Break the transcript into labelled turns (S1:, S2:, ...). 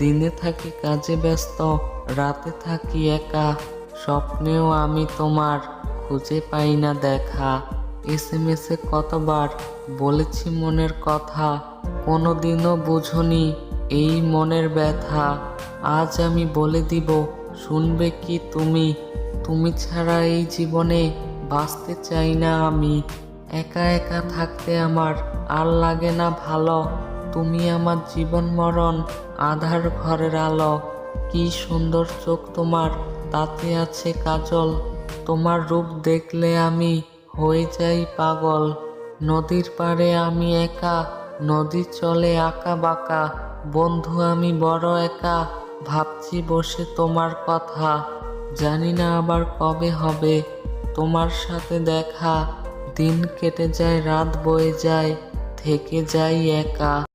S1: দিনে থাকি কাজে ব্যস্ত, রাতে থাকি একা, স্বপ্নেও আমি তোমার খুঁজে পাই না দেখা। এসএমএসে কতবার বলেছি মনের কথা, কোনোদিনও বুঝনি এই মনের ব্যথা। আজ আমি বলে দিব, শুনবে কি তুমি? তুমি ছাড়া এই জীবনে বাঁচতে চাই না আমি। একা একা থাকতে আমার আর লাগে না ভালো। তুমি আমার জীবন মরণ, আধার ঘরের আলো। কি সুন্দর চোখ তোমার, তাতে আছে কাজল। তোমার রূপ দেখলে আমি হয়ে যাই পাগল। নদীর পাড়ে আমি একা, নদী চলে আঁকা বাঁকা। বন্ধু আমি বড় একা, ভাবছি বসে তোমার কথা। জানি না আবার কবে হবে তোমার সাথে দেখা। দিন কেটে যায়, রাত বয়ে যায়, থেকে যাই একা।